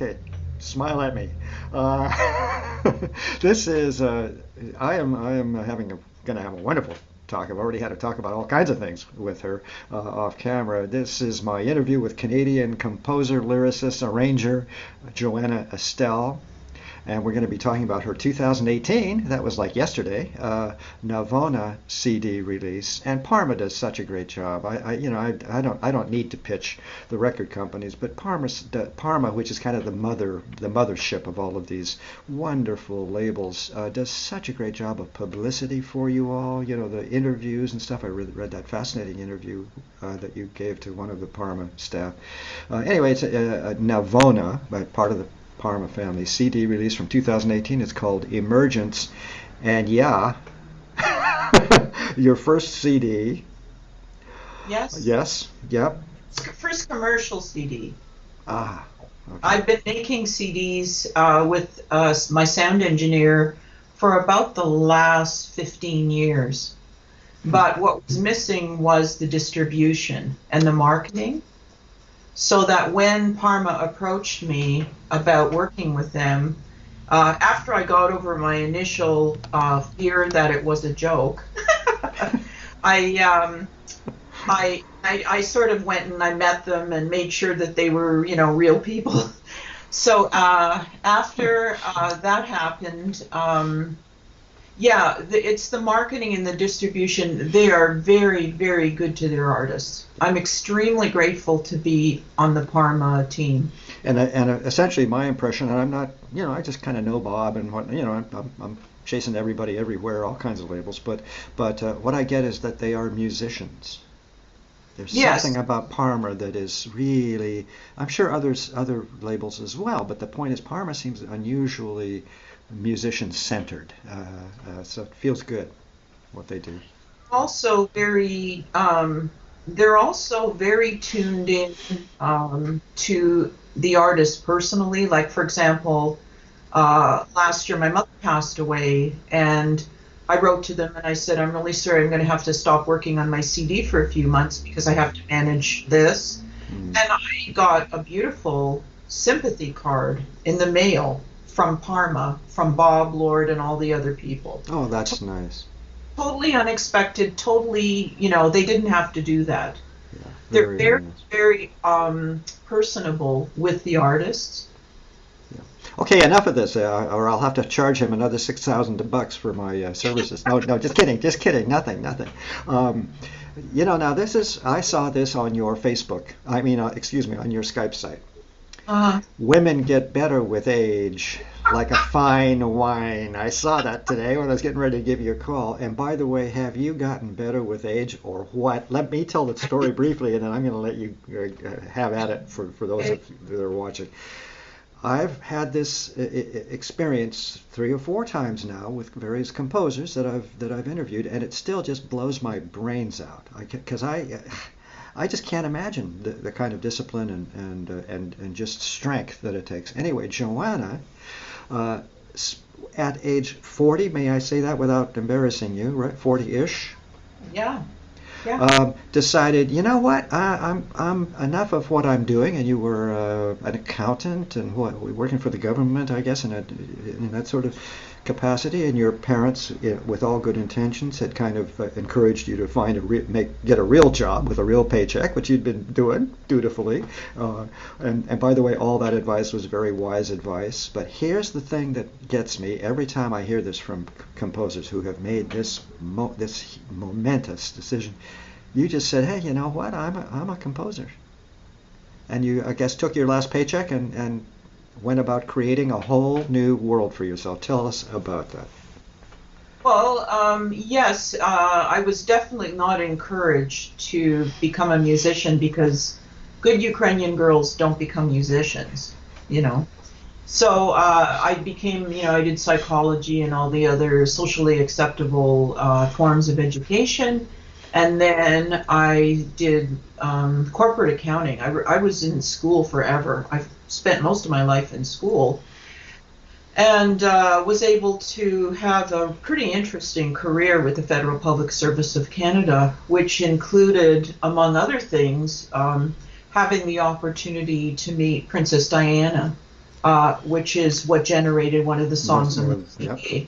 Okay, smile at me. Uh, this is I am having going to have a wonderful talk. I've already had a talk about all kinds of things with her off camera. This is my interview with Canadian composer, lyricist, arranger Joanna Estelle. And we're going to be talking about her 2018, that was like yesterday, Navona CD release. And Parma does such a great job. I don't need to pitch the record companies, but Parma, which is kind of the mothership of all of these wonderful labels, does such a great job of publicity for you all. You know, the interviews and stuff. I read that fascinating interview that you gave to one of the Parma staff. Anyway, it's Navona, part of the Parma family CD release from 2018. It's called Emergence, and yeah, your first CD. Yes. Yes. Yep. First commercial CD. Ah. Okay. I've been making CDs with my sound engineer for about the last 15 years. But what was missing was the distribution and the marketing. So that when Parma approached me about working with them, after I got over my initial fear that it was a joke, I sort of went and I met them and made sure that they were, real people. So after that happened, it's the marketing and the distribution. They are very, very good to their artists. I'm extremely grateful to be on the Parma team. And essentially my impression, and I'm not, I just kind of know Bob and what, I'm chasing everybody everywhere, all kinds of labels, but what I get is that they are musicians. There's something about Parma that is really, I'm sure other labels as well, but the point is Parma seems unusually musician-centered, so it feels good what they do. Also they're also very tuned in to the artist personally. Like, for example, last year my mother passed away, and I wrote to them and I said, I'm really sorry, I'm going to have to stop working on my CD for a few months because I have to manage this. And I got a beautiful sympathy card in the mail from Parma, from Bob Lord and all the other people. Oh, that's nice. Totally unexpected, totally, they didn't have to do that. Yeah, They're very, nice. very personable with the artists. Yeah. Okay, enough of this, or I'll have to charge him another $6,000 for my services. No, just kidding, nothing. Now I saw this on your Facebook, on your Skype site. Women get better with age, like a fine wine. I saw that today when I was getting ready to give you a call. And by the way, have you gotten better with age or what? Let me tell the story briefly, and then I'm going to let you have at it for those of you that are watching. I've had this experience 3 or 4 times now with various composers that I've interviewed, and it still just blows my brains out. Because I just can't imagine the kind of discipline and just strength that it takes. Anyway, Joanna, at age 40, may I say that without embarrassing you, right? 40-ish. Yeah. Decided, you know what? I'm enough of what I'm doing. And you were an accountant and working for the government, I guess, in that sort of capacity. And your parents, with all good intentions, had kind of encouraged you to get a real job with a real paycheck, which you'd been doing dutifully. And by the way, all that advice was very wise advice. But here's the thing that gets me every time I hear this from composers who have made this momentous decision. You just said, hey, you know what? I'm a composer. And you, I guess, took your last paycheck and went about creating a whole new world for yourself. Tell us about that. Well, yes, I was definitely not encouraged to become a musician because good Ukrainian girls don't become musicians, So I became, I did psychology and all the other socially acceptable forms of education. And then I did corporate accounting. I was in school forever. I've spent most of my life in school. And was able to have a pretty interesting career with the Federal Public Service of Canada, which included, among other things, having the opportunity to meet Princess Diana. which is what generated one of the songs on the Yep. CD.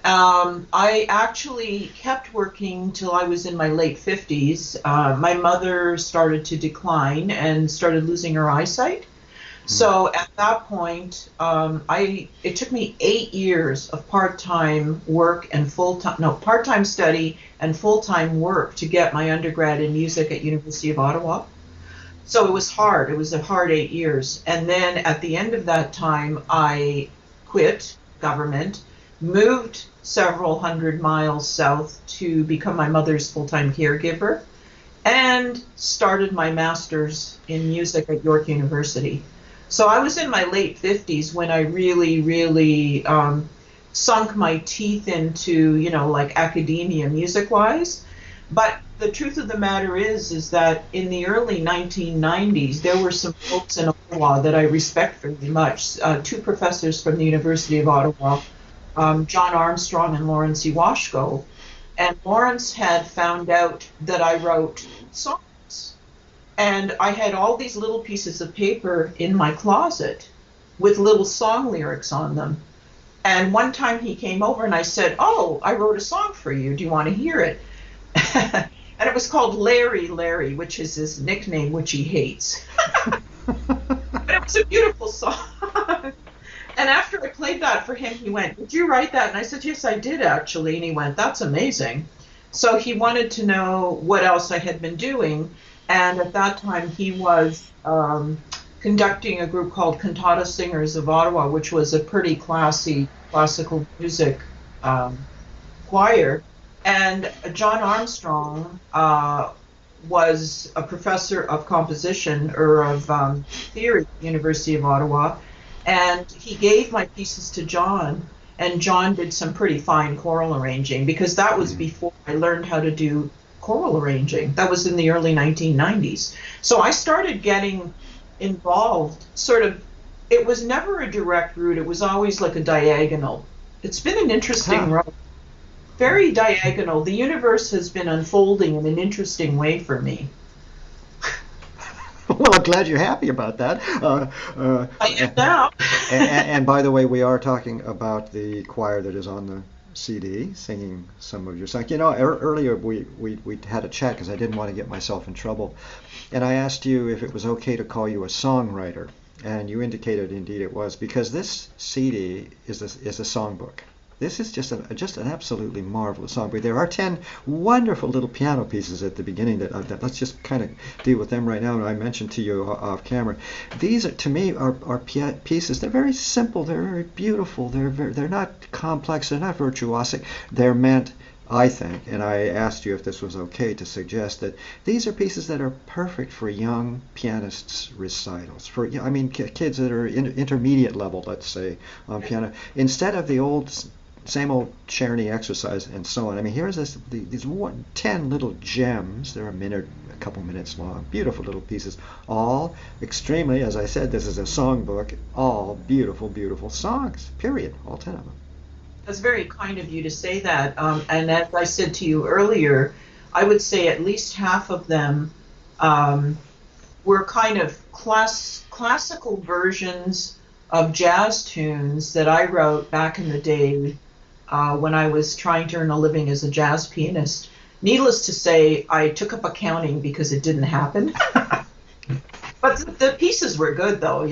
I actually kept working till I was in my late 50s. My mother started to decline and started losing her eyesight. So at that point, it took me 8 years of part-time work and part-time study and full-time work to get my undergrad in music at University of Ottawa. So it was hard. It was a hard 8 years. And then at the end of that time, I quit government, moved several hundred miles south to become my mother's full-time caregiver, and started my master's in music at York University. So I was in my late 50s when I really, really sunk my teeth into, like academia music-wise. But the truth of the matter is that in the early 1990s, there were some folks in Ottawa that I respect very much. Two professors from the University of Ottawa, John Armstrong and Lawrence Iwashko. And Lawrence had found out that I wrote songs. And I had all these little pieces of paper in my closet with little song lyrics on them. And one time he came over and I said, "Oh, I wrote a song for you. Do you want to hear it?" And it was called Larry Larry, which is his nickname, which he hates. But it was a beautiful song. And after I played that for him, he went, "Did you write that?" And I said, "Yes, I did, actually." And he went, "That's amazing." So he wanted to know what else I had been doing. And at that time, he was conducting a group called Cantata Singers of Ottawa, which was a pretty classy classical music choir. And John Armstrong was a professor of composition or of theory at the University of Ottawa. And he gave my pieces to John, and John did some pretty fine choral arranging, because that was before I learned how to do choral arranging. That was in the early 1990s. So I started getting involved, it was never a direct route, it was always like a diagonal. It's been an interesting road. Very diagonal. The universe has been unfolding in an interesting way for me. Well, I'm glad you're happy about that. I am now. And by the way, we are talking about the choir that is on the CD, singing some of your songs. Earlier we had a chat because I didn't want to get myself in trouble, and I asked you if it was okay to call you a songwriter, and you indicated indeed it was, because this CD is a songbook. This is just an absolutely marvelous songbook. There are 10 wonderful little piano pieces at the beginning that let's just kind of deal with them right now. And I mentioned to you off camera, these to me are pieces. They're very simple. They're very beautiful. They're not complex. They're not virtuosic. They're meant, I think, and I asked you if this was okay to suggest that these are pieces that are perfect for young pianists' recitals. Kids that are intermediate level, let's say, on piano, instead of the same old Czerny exercise and so on. Here's these 10 little gems. They're a couple minutes long. Beautiful little pieces. All extremely, as I said, this is a songbook. All beautiful, beautiful songs. Period. All 10 of them. That's very kind of you to say that. And as I said to you earlier, I would say at least half of them were kind of classical versions of jazz tunes that I wrote back in the day when I was trying to earn a living as a jazz pianist. Needless to say, I took up accounting because it didn't happen. But the pieces were good, though,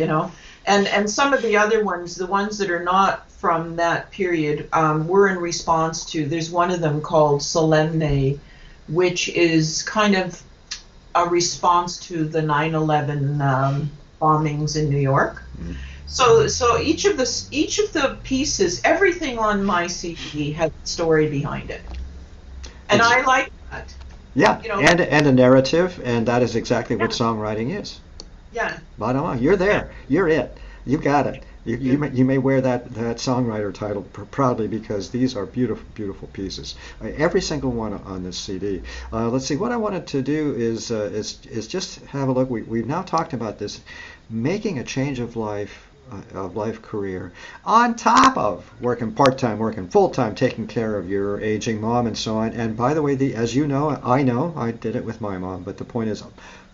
And some of the other ones, the ones that are not from that period, were in response to, there's one of them called Solemne, which is kind of a response to the 9/11 bombings in New York. Mm-hmm. So each of the pieces, everything on my CD has a story behind it, and I like that. Yeah, and a narrative, and that is exactly what songwriting is. Yeah. Bottom line, you're there. You're it. You got it. You may wear that songwriter title proudly, because these are beautiful, beautiful pieces. Every single one on this CD. Let's see. What I wanted to do is just have a look. We've now talked about this, making a change of life career, on top of working part-time, working full-time, taking care of your aging mom and so on. And by the way, as you know, I did it with my mom, but the point is,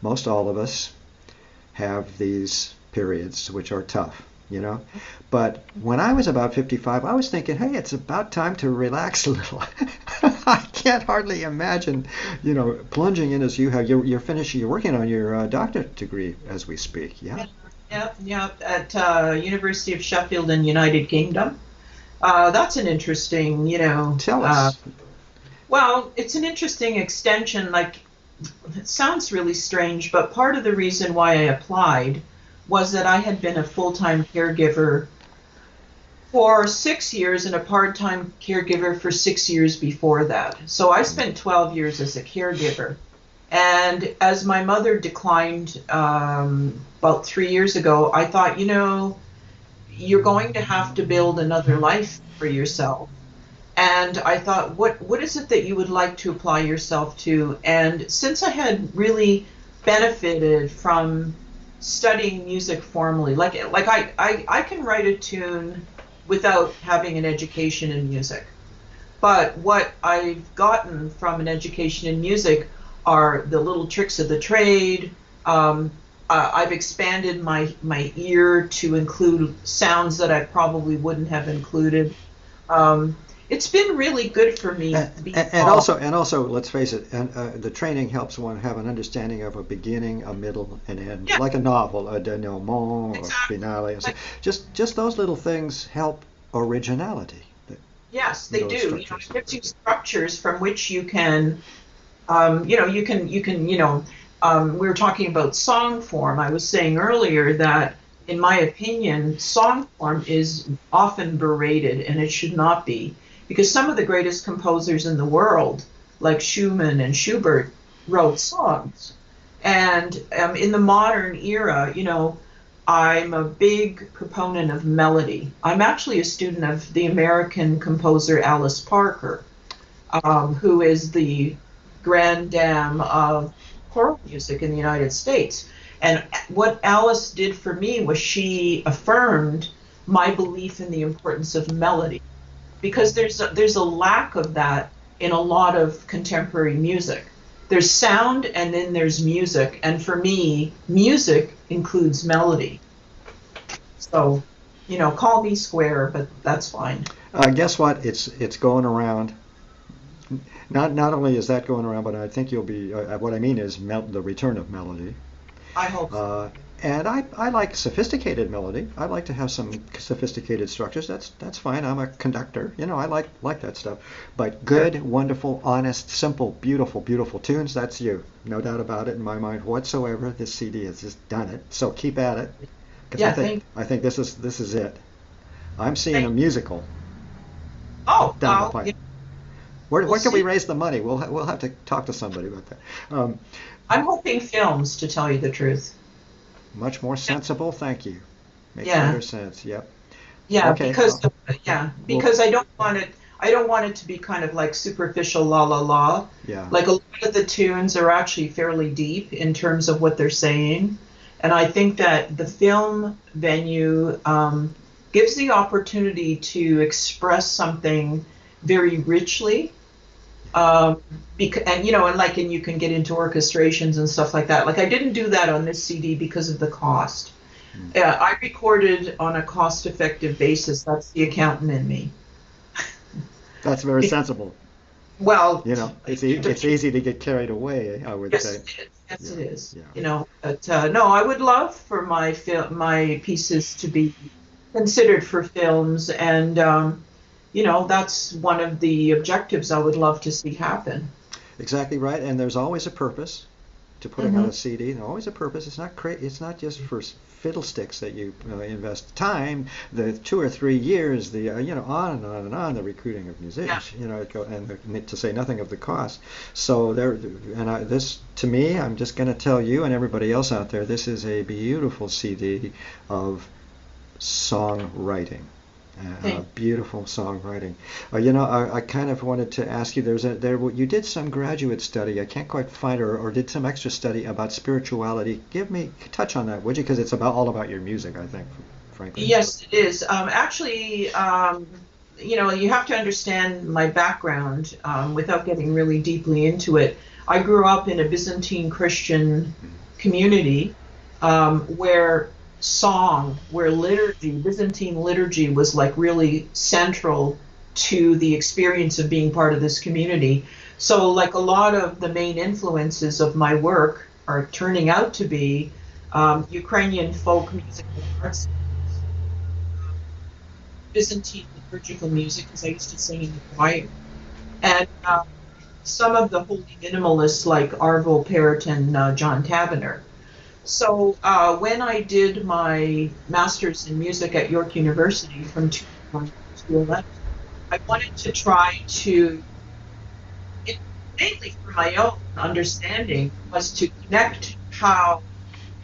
most all of us have these periods which are tough. you know. But when I was about 55, I was thinking, hey, it's about time to relax a little. I can't hardly imagine, plunging in as you have. You're finishing, you're working on your doctorate degree as we speak, yeah? Yeah, at University of Sheffield in United Kingdom. That's an interesting, Tell us. well, it's an interesting extension. Like, it sounds really strange, but part of the reason why I applied was that I had been a full-time caregiver for 6 years and a part-time caregiver for 6 years before that. So I spent 12 years as a caregiver. And as my mother declined about 3 years ago, I thought, you're going to have to build another life for yourself. And I thought, what is it that you would like to apply yourself to? And since I had really benefited from studying music formally, like I can write a tune without having an education in music. But what I've gotten from an education in music are the little tricks of the trade. I've expanded my ear to include sounds that I probably wouldn't have included. It's been really good for me. And also, let's face it, the training helps one have an understanding of a beginning, a middle, and end, Yeah, like a novel, a denouement or exactly. finale. And so Like, just those little things help originality. yes, they Those do. structures. It gives you structures from which you can, you can, we were talking about song form. I was saying earlier that, in my opinion, song form is often berated, and it should not be, because some of the greatest composers in the world, like Schumann and Schubert, wrote songs. And in the modern era, I'm a big proponent of melody. I'm actually a student of the American composer Alice Parker, who is the grand dame of choral music in the United States. And what Alice did for me was she affirmed my belief in the importance of melody, because there's a lack of that in a lot of contemporary music. There's sound and then there's music, and for me, music includes melody. So, call me square, but that's fine. Guess what? It's going around. Not only is that going around, but I think you'll be. What I mean is the return of melody. I hope so. And I like sophisticated melody. I like to have some sophisticated structures. That's fine. I'm a conductor. I like that stuff. But Sure. good, wonderful, honest, simple, beautiful, beautiful tunes. That's you. No doubt about it in my mind whatsoever. This CD has just done it. So keep at it. Because Yeah, thank. I think this is it. I'm seeing a Thank. musical Oh, down the well, pipe. we'll Where can we see. raise the money? We'll have to talk to somebody about that. I'm hoping films, to tell you the truth. Much more sensible. Thank you. Makes Yeah, better sense. Yep. yeah, Okay. because Well, because I don't want it. I don't want it to be kind of like superficial la la la. yeah. Like, a lot of the tunes are actually fairly deep in terms of what they're saying, and I think that the film venue gives the opportunity to express something very richly. And you can get into orchestrations and stuff like that. Like, I didn't do that on this CD because of the cost. Mm. I recorded on a cost-effective basis. That's the accountant in me. That's very Be- sensible. Well, It's easy to get carried away, I would yes, say. it is. Yes, Yeah. it is. Yeah. But no, I would love for my pieces to be considered for films, and that's one of the objectives I would love to see happen. Exactly right. And there's always a purpose to putting out Hmm. a CD. There's always a purpose. It's not just for fiddlesticks that you invest time, the 2 or 3 years, the on and on and on, the recruiting of Yeah. musicians, and to say nothing of the cost. So this to me, I'm just going to tell you and everybody else out there, this is a beautiful CD of songwriting. Thank. Beautiful songwriting. I kind of wanted to ask you. You did some graduate study. I can't quite find or did some extra study about spirituality. Touch on that, would you? Because it's all about your music, I think, frankly. Yes, it is. Actually, you have to understand my background without getting really deeply into it. I grew up in a Byzantine Christian community where song where liturgy, Byzantine liturgy, was like really central to the experience of being part of this community. So, like a lot of the main influences of my work are turning out to be Ukrainian folk music and arts, Byzantine liturgical music, because I used to sing in the choir, and some of the holy minimalists like Arvo Pärt and John Tavener. So when I did my master's in music at York University from 2001 to 2011, I wanted to try to, it, mainly for my own understanding, was to connect how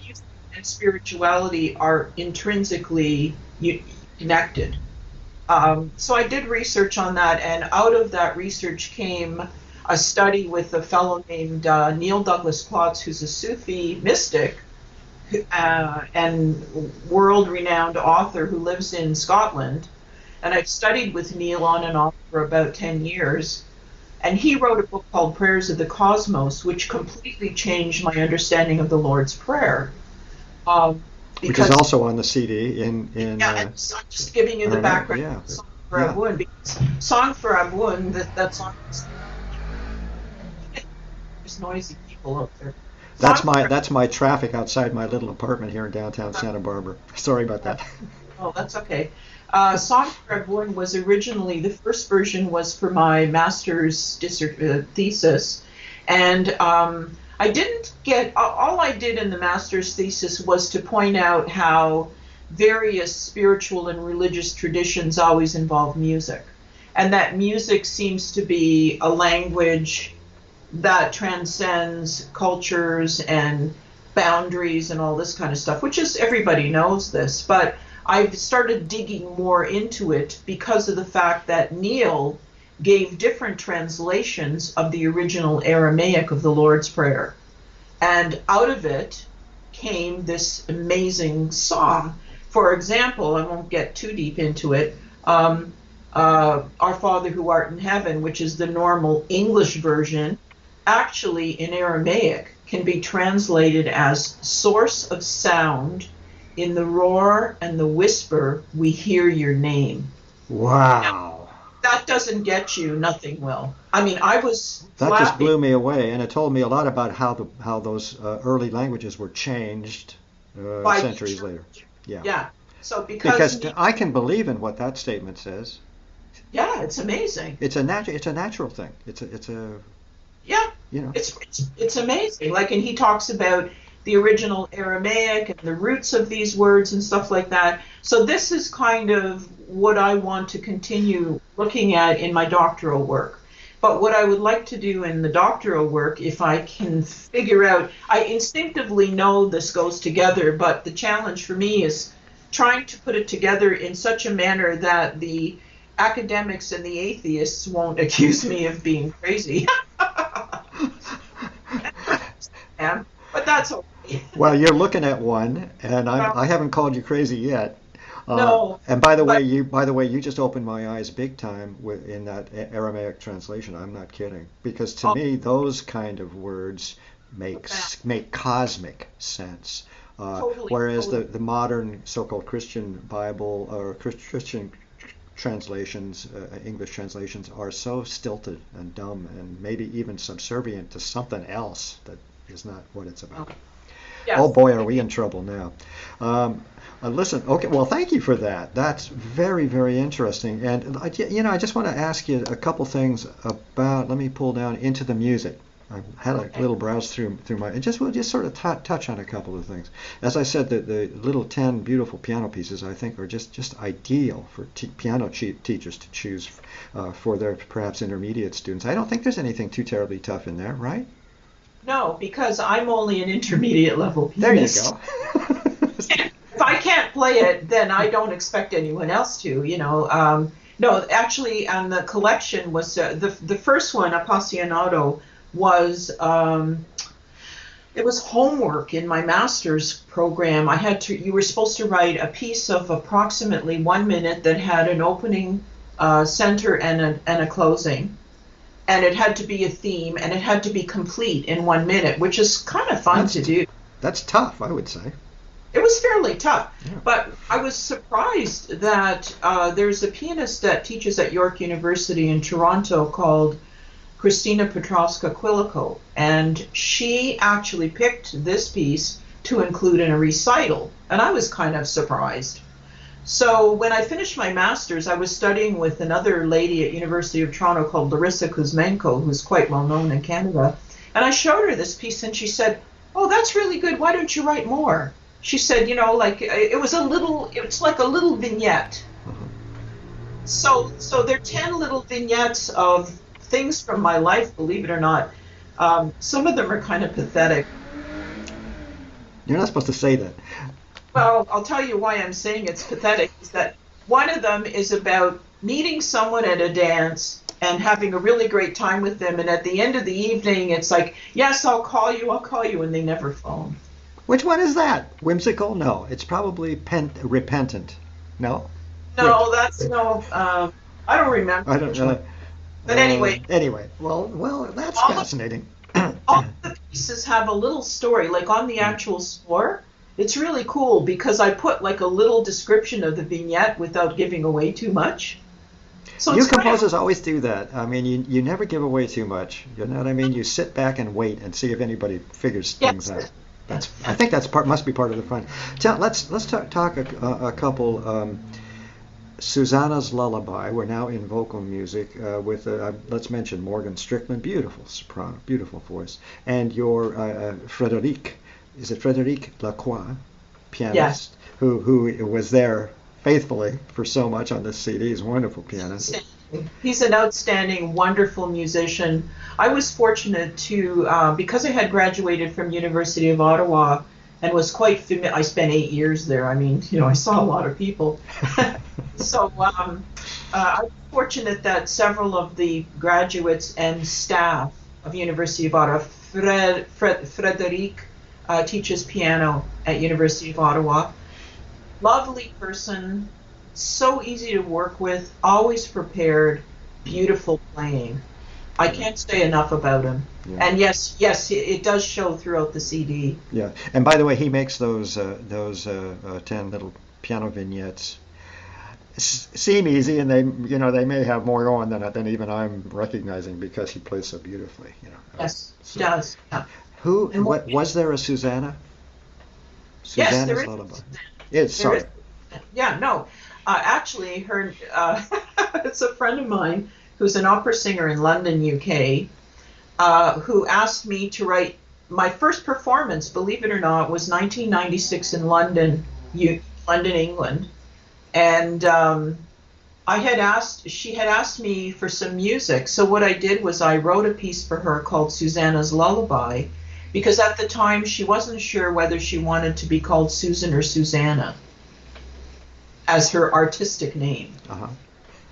music and spirituality are intrinsically connected. So I did research on that, and out of that research came a study with a fellow named Neil Douglas Klotz, who's a Sufi mystic and world-renowned author who lives in Scotland. And I've studied with Neil on and off for about 10 years. And he wrote a book called Prayers of the Cosmos, which completely changed my understanding of the Lord's Prayer. Which is also on the CD I'm just giving you the background. Yeah. Song for Abun, because Song for Abun, that song is, there's noisy people out there. That's my traffic outside my little apartment here in downtown Santa Barbara. Sorry about that. Oh, that's okay. Song for Abun was originally, the first version was for my master's thesis, and I didn't get, all I did in the master's thesis was to point out how various spiritual and religious traditions always involve music, and that music seems to be a language that transcends cultures and boundaries and all this kind of stuff, which is, everybody knows this, but I've started digging more into it because of the fact that Neil gave different translations of the original Aramaic of the Lord's Prayer. And out of it came this amazing song. For example, I won't get too deep into it, Our Father who art in heaven, which is the normal English version, actually in Aramaic can be translated as source of sound. In the roar and the whisper, we hear your name. Wow. Now, that doesn't get you, nothing will. I mean, I was that laughing. Just blew me away, and it told me a lot about how those early languages were changed centuries later. Yeah. Yeah. So because I can believe in what that statement says. Yeah, it's amazing. It's a natural thing. It's a yeah. You know. It's amazing. Like, and he talks about the original Aramaic and the roots of these words and stuff like that. So this is kind of what I want to continue looking at in my doctoral work. But what I would like to do in the doctoral work, if I can figure out, I instinctively know this goes together, but the challenge for me is trying to put it together in such a manner that the academics and the atheists won't accuse me of being crazy. But that's okay. Well, you're looking at one, and I haven't called you crazy yet. No. And by the way, you just opened my eyes big time in that Aramaic translation. I'm not kidding, because to me those kind of words make cosmic sense. Whereas the modern so-called Christian Bible or Christian translations, English translations, are so stilted and dumb and maybe even subservient to something else that is not what it's about. Yes. Oh boy, are we in trouble now. Listen, okay, well, thank you for that. That's very, very interesting. And, I just want to ask you a couple things about, let me pull down into the music. I had a little browse through my, and we'll just sort of touch on a couple of things. As I said, the little 10 beautiful piano pieces, I think, are just ideal for piano teachers to choose for their perhaps intermediate students. I don't think there's anything too terribly tough in there, right? No, because I'm only an intermediate level pianist. There you go. If I can't play it, then I don't expect anyone else to, No, actually, the collection was, the first one, Appassionato, was, it was homework in my master's program. You were supposed to write a piece of approximately 1 minute that had an opening, center, and a closing. And it had to be a theme, and it had to be complete in 1 minute, which is kind of fun to do. That's tough, I would say. It was fairly tough, Yeah. but I was surprised that there's a pianist that teaches at York University in Toronto called Christina Petrovska-Quilico, and she actually picked this piece to include in a recital, and I was kind of surprised. So when I finished my master's, I was studying with another lady at University of Toronto called Larissa Kuzmenko, who's quite well known in Canada, and I showed her this piece, and she said, "Oh, that's really good. Why don't you write more?" She said, like it's like a little vignette. Uh-huh. So there are 10 little vignettes of things from my life, believe it or not. Some of them are kind of pathetic. You're not supposed to say that. Well, I'll tell you why I'm saying it's pathetic, is that one of them is about meeting someone at a dance and having a really great time with them, and at the end of the evening, it's like, yes, I'll call you, and they never phone. Which one is that? Whimsical? No, it's probably repentant. No? No, that's no. I don't remember I don't which know. one. But anyway, Well, that's all fascinating. all the pieces have a little story, like on the actual score. It's really cool because I put like a little description of the vignette without giving away too much. So You it's kind of, composers always do that. I mean, you never give away too much. You know what I mean? You sit back and wait and see if anybody figures things yes, out. I think must be part of the fun. Let's talk a couple. Susanna's Lullaby. We're now in vocal music with let's mention Morgan Strickland, beautiful soprano, beautiful voice, and your Frédéric. Is it Frédéric Lacroix, pianist, yes. who was there faithfully for so much on this CD? He's a wonderful pianist. He's an outstanding, wonderful musician. I was fortunate to, because I had graduated from University of Ottawa and was quite familiar. I spent 8 years there. I mean, I saw a lot of people. So I was fortunate that several of the graduates and staff of University of Ottawa, Frédéric teaches piano at University of Ottawa. Lovely person, so easy to work with, always prepared, beautiful playing. I can't say enough about him. Yeah. And yes, it does show throughout the CD. Yeah, and by the way, he makes those 10 little piano vignettes seem easy, and they may have more going than even I'm recognizing because he plays so beautifully. Yes, he does. Yeah. What was there a Susanna? Yes, there Susanna's is. Lullaby. It's There sorry. is. Yeah, no. Actually, it's a friend of mine who's an opera singer in London, UK, who asked me to write my first performance. Believe it or not, was 1996 in London, England, and she had asked me for some music. So what I did was I wrote a piece for her called Susanna's Lullaby, because at the time she wasn't sure whether she wanted to be called Susan or Susanna as her artistic name. Uh-huh.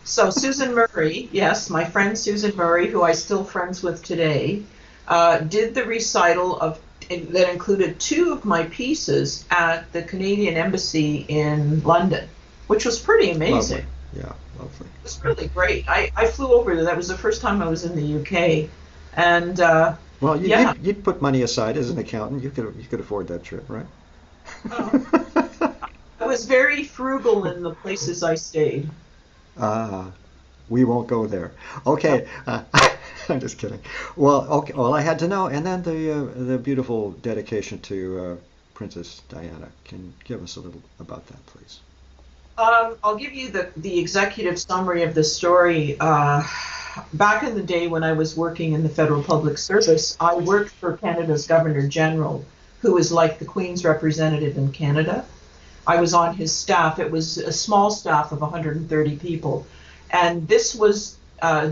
So Susan Murray, yes, my friend Susan Murray, who I still friends with today, did the recital that included 2 of my pieces at the Canadian Embassy in London, which was pretty amazing. Lovely. Yeah, lovely. It was really great. I flew over there. That was the first time I was in the UK, and Well, yeah. you'd put money aside as an accountant. You could afford that trip, right? I was very frugal in the places I stayed. We won't go there. Okay, I'm just kidding. Well, okay. Well, I had to know, and then the beautiful dedication to Princess Diana. Can you give us a little about that, please? I'll give you the executive summary of the story. Back in the day when I was working in the Federal Public Service, I worked for Canada's Governor General, who is like the Queen's representative in Canada. I was on his staff. It was a small staff of 130 people. And this was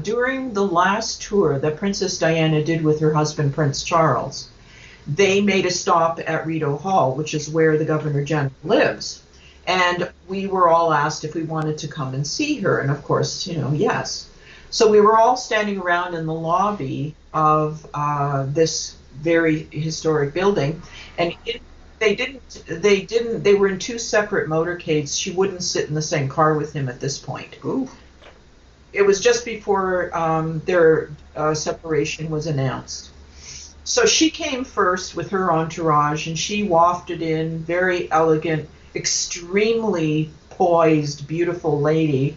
during the last tour that Princess Diana did with her husband, Prince Charles. They made a stop at Rideau Hall, which is where the Governor General lives. And we were all asked if we wanted to come and see her. And of course, yes. So we were all standing around in the lobby of this very historic building. And they were in 2 separate motorcades. She wouldn't sit in the same car with him at this point. Ooh. It was just before their separation was announced. So she came first with her entourage, and she wafted in, very elegant, extremely poised, beautiful lady.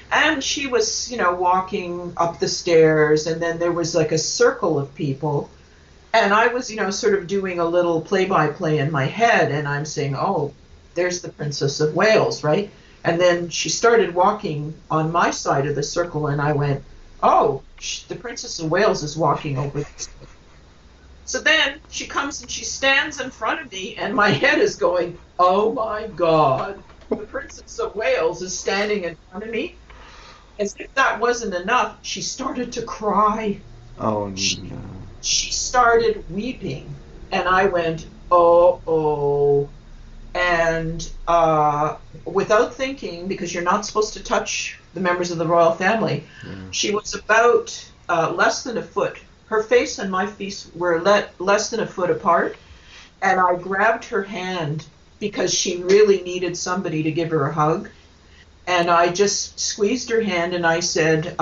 And she was, walking up the stairs, and then there was like a circle of people. And I was, sort of doing a little play-by-play in my head, and I'm saying, oh, there's the Princess of Wales, right? And then she started walking on my side of the circle, and I went, oh, the Princess of Wales is walking over this. So then she comes and she stands in front of me, and my head is going, oh my God, the Princess of Wales is standing in front of me. As if that wasn't enough, she started to cry. Oh, She, no. she started weeping, and I went, oh. And without thinking, because you're not supposed to touch the members of the royal family, Yeah. she was about less than a foot. Her face and my face were less than a foot apart, and I grabbed her hand because she really needed somebody to give her a hug. And I just squeezed her hand and I said,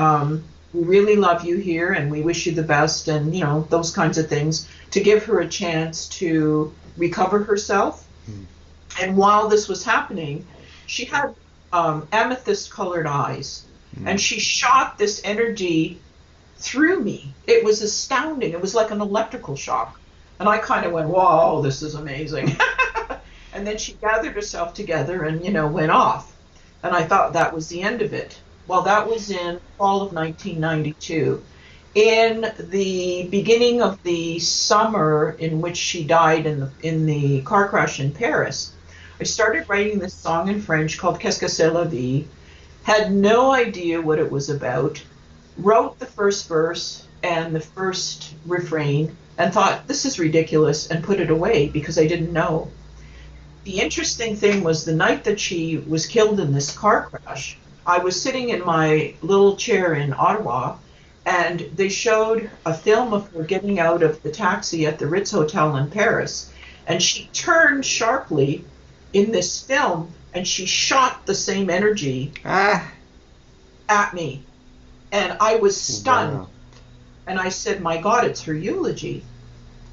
we really love you here and we wish you the best, and, those kinds of things, to give her a chance to recover herself. Mm. And while this was happening, she had amethyst colored eyes, and she shot this energy through me. It was astounding. It was like an electrical shock. And I kind of went, whoa, this is amazing. And then she gathered herself together and, went off. And I thought that was the end of it. Well, that was in fall of 1992. In the beginning of the summer in which she died in the car crash in Paris, I started writing this song in French called Qu'est-ce que c'est la vie? Had no idea what it was about. Wrote the first verse and the first refrain and thought, this is ridiculous, and put it away because I didn't know. The interesting thing was the night that she was killed in this car crash, I was sitting in my little chair in Ottawa, and they showed a film of her getting out of the taxi at the Ritz Hotel in Paris, and she turned sharply in this film, and she shot the same energy at me. And I was stunned. Wow. And I said, my God, it's her eulogy.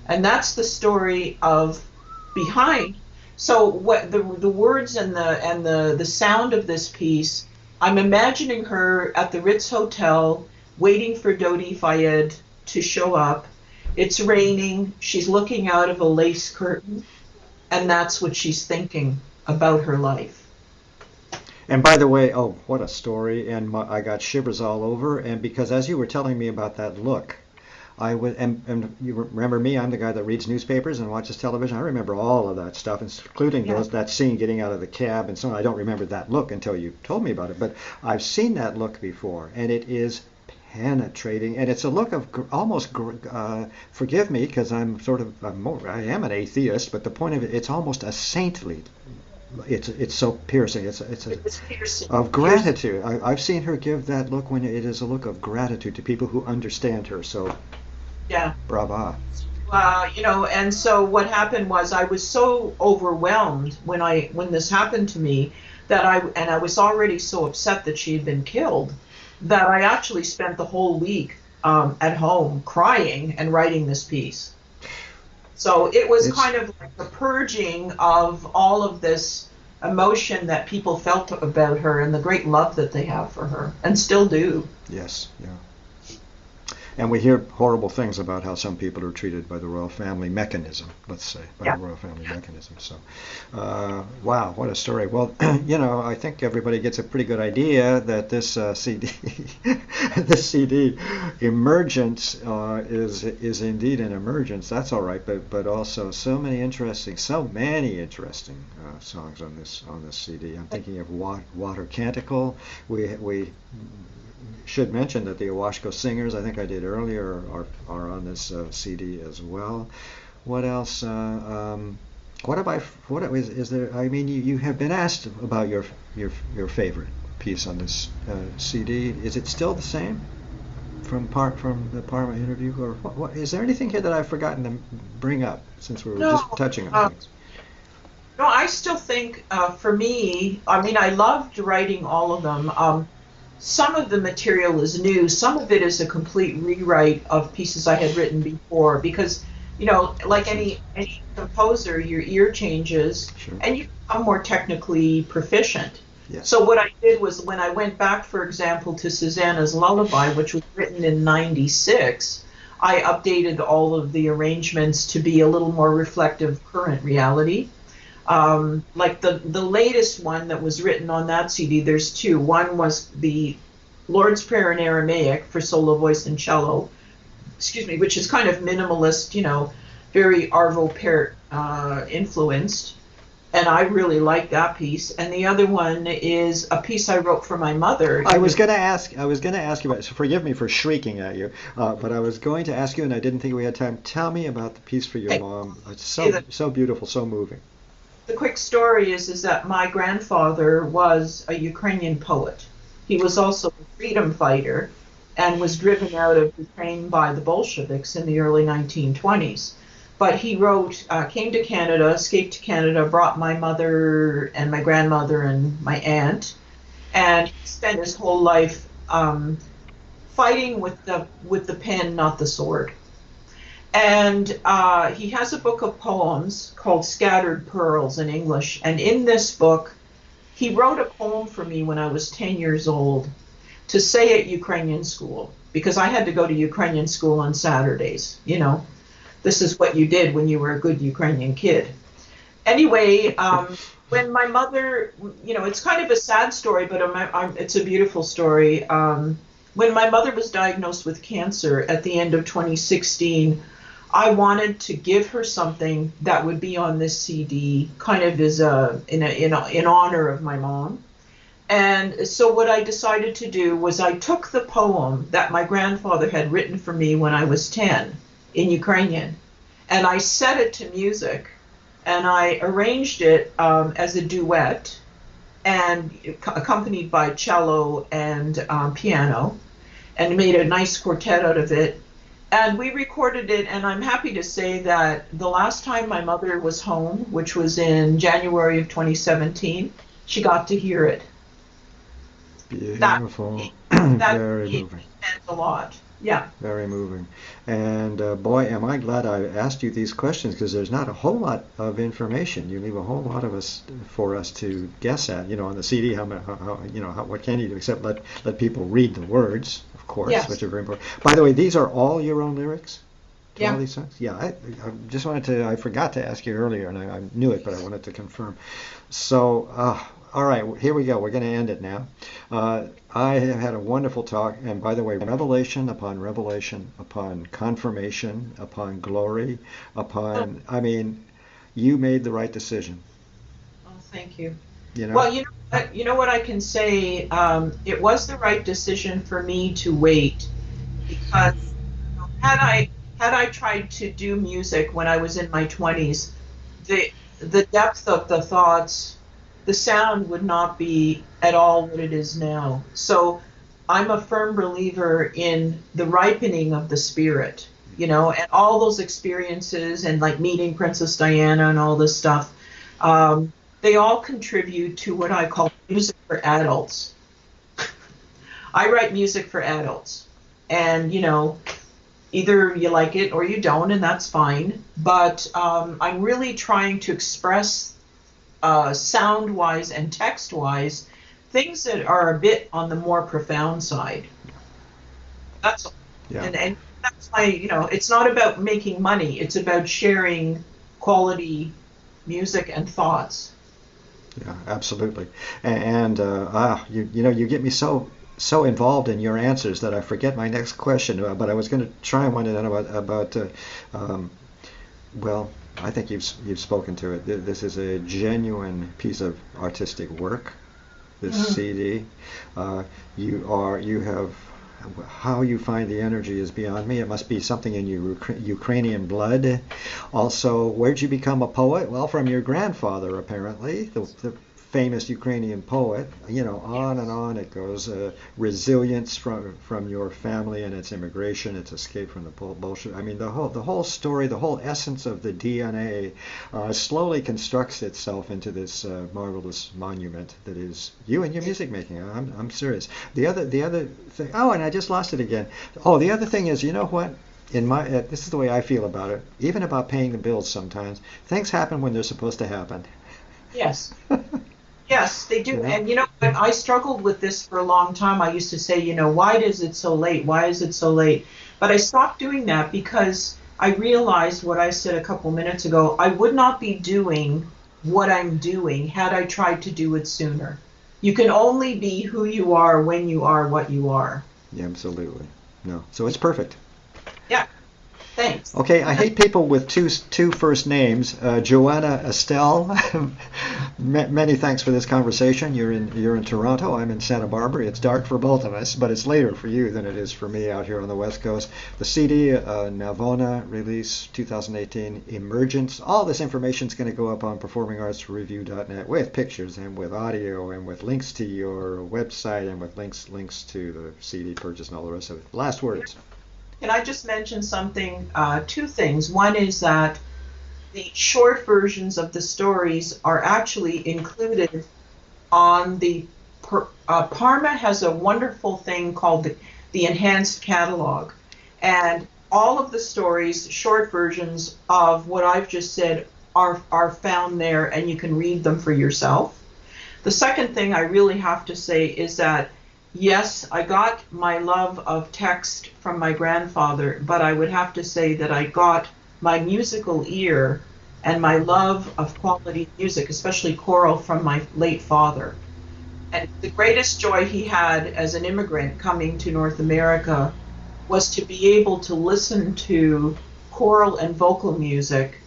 And that's the story of behind. So what the words and the sound of this piece, I'm imagining her at the Ritz Hotel waiting for Dodi Fayed to show up. It's raining. She's looking out of a lace curtain. And that's what she's thinking about her life. And by the way, oh, what a story! And I got shivers all over. And because as you were telling me about that look, I would, and you remember me? I'm the guy that reads newspapers and watches television. I remember all of that stuff, including that scene getting out of the cab and so on. I don't remember that look until you told me about it, but I've seen that look before, and it is penetrating, and it's a look of almost. Forgive me, because I am an atheist, but the point of it, it's almost a saintly. It's so piercing. It's piercing. Of gratitude. I've seen her give that look when it is a look of gratitude to people who understand her. So, yeah, brava. And so what happened was I was so overwhelmed when this happened to me that I was already so upset that she had been killed that I actually spent the whole week at home crying and writing this piece. So it was kind of like a purging of all of this emotion that people felt about her and the great love that they have for her and still do. Yes, yeah. And we hear horrible things about how some people are treated by the royal family mechanism, let's say, by the royal family mechanism. So, wow, what a story. Well, I think everybody gets a pretty good idea that this CD, this CD, emergence is indeed an emergence. That's all right, but also so many interesting songs on this CD. I'm thinking of Water Canticle. We should mention that the Awashko Singers, I think I did earlier, are on this CD as well. What else? Is there? I mean, you have been asked about your favorite piece on this CD. Is it still the same from the Parma interview, or what? Is there anything here that I've forgotten to bring up since we were just touching on things? No, I still think for me, I mean, I loved writing all of them. Some of the material is new. Some of it is a complete rewrite of pieces I had written before, because Like Makes sense. any composer, your ear changes Sure. and you become more technically proficient. Yes. So what I did was when I went back, for example, to Susanna's Lullaby, which was written in '96, I updated all of the arrangements to be a little more reflective of current reality. Like the latest one that was written on that CD, there's two. One was the Lord's Prayer in Aramaic for solo voice and cello, excuse me, which is kind of minimalist, very Arvo Pärt influenced. And I really like that piece. And the other one is a piece I wrote for my mother I in was going to ask. I was going to ask you about. So forgive me for shrieking at you, but I was going to ask you, and I didn't think we had time. Tell me about the piece for your Ukraine. mom. It's The, so beautiful, so moving. the quick story is that my grandfather was a Ukrainian poet. He was also a freedom fighter and was driven out of Ukraine by the Bolsheviks in the early 1920s. But he wrote, came to Canada, escaped to Canada, brought my mother and my grandmother and my aunt, and he spent his whole life fighting with the pen, not the sword. And he has a book of poems called Scattered Pearls in English. And in this book, he wrote a poem for me when I was 10 years old to say at Ukrainian school, because I had to go to Ukrainian school on Saturdays. This is what you did when you were a good Ukrainian kid. Anyway, when my mother, it's kind of a sad story, but it's a beautiful story. When my mother was diagnosed with cancer at the end of 2016, I wanted to give her something that would be on this CD, kind of as in honor of my mom. And so what I decided to do was I took the poem that my grandfather had written for me when I was 10 in Ukrainian, and I set it to music, and I arranged it as a duet, and accompanied by cello and piano, and made a nice quartet out of it. And we recorded it, and I'm happy to say that the last time my mother was home, which was in January of 2017, she got to hear it. That Beautiful. that Very meant moving. a lot. Yeah. Very moving. And boy, am I glad I asked you these questions because there's not a whole lot of information. You leave a whole lot of us for us to guess at. On the CD, what can you do except let people read the words, of course, Yes. which are very important. By the way, these are all your own lyrics to all Yeah. these songs? Yeah, I just wanted to. I forgot to ask you earlier, and I knew it, but I wanted to confirm. So, all right, here we go. We're going to end it now. I have had a wonderful talk, and by the way, revelation upon confirmation, upon glory, Oh, I mean, you made the right decision, oh, thank you. you know? Well, you know what I can say. It was the right decision for me to wait because had I tried to do music when I was in my 20s, the the depth of the thoughts, the sound would not be at all what it is now. So I'm a firm believer in the ripening of the spirit, and all those experiences and like meeting Princess Diana and all this stuff. They all contribute to what I call music for adults. I write music for adults. And, either you like it or you don't, and that's fine. But I'm really trying to express sound wise and text wise things that are a bit on the more profound side. That's all. Yeah. And that's why, it's not about making money, it's about sharing quality music and thoughts. Yeah, absolutely. You get me so involved in your answers that I forget my next question. But I was going to try one about um, well, I think you've spoken to it. This is a genuine piece of artistic work. This Mm. CD, you have. How you find the energy is beyond me. It must be something in your Ukrainian blood. Also, where'd you become a poet? Well, from your grandfather, apparently, the famous Ukrainian poet. On and on it goes. Resilience from your family and its immigration, its escape from the Bolshevik. I mean, the whole story, the whole essence of the DNA, slowly constructs itself into this marvelous monument that is you and your music making. I'm serious. The other thing. Oh, and I just lost it again. Oh, the other thing is, you know what? this is the way I feel about it. Even about paying the bills, sometimes things happen when they're supposed to happen. Yes. Yes, they do. You know? And you know what? I struggled with this for a long time. I used to say, why is it so late? Why is it so late? But I stopped doing that because I realized what I said a couple minutes ago. I would not be doing what I'm doing had I tried to do it sooner. You can only be who you are when you are what you are. Yeah, absolutely. No. So it's perfect. Yeah, thanks. Okay, I hate people with two first names. Joanna Estelle, many thanks for this conversation. You're in Toronto. I'm in Santa Barbara. It's dark for both of us, but it's later for you than it is for me out here on the West Coast. The CD, Navona release 2018, Emergence. All this information is going to go up on performingartsreview.net with pictures and with audio and with links to your website and with links to the CD purchase and all the rest of it. Last words. Can I just mention something? Two things. One is that the short versions of the stories are actually included on the Parma has a wonderful thing called the enhanced catalog, and all of the stories, short versions of what I've just said, are found there, and you can read them for yourself. The second thing I really have to say is that yes, I got my love of text from my grandfather, but I would have to say that I got my musical ear and my love of quality music, especially choral, from my late father. And the greatest joy he had as an immigrant coming to North America was to be able to listen to choral and vocal music.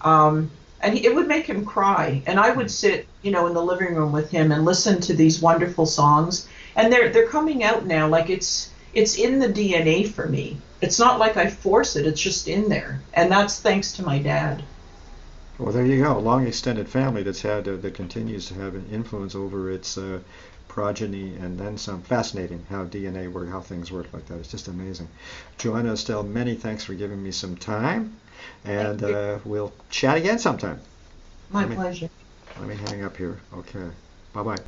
It would make him cry. And I would sit, in the living room with him and listen to these wonderful songs. And they're coming out now like it's in the DNA for me. It's not like I force it, it's just in there. And that's thanks to my dad. Well, there you go. A long extended family that continues to have an influence over its progeny and then some. Fascinating how DNA work, how things work like that. It's just amazing. Joanna Estelle, many thanks for giving me some time, and we'll chat again sometime. My pleasure. Let me hang up here. Okay. Bye-bye.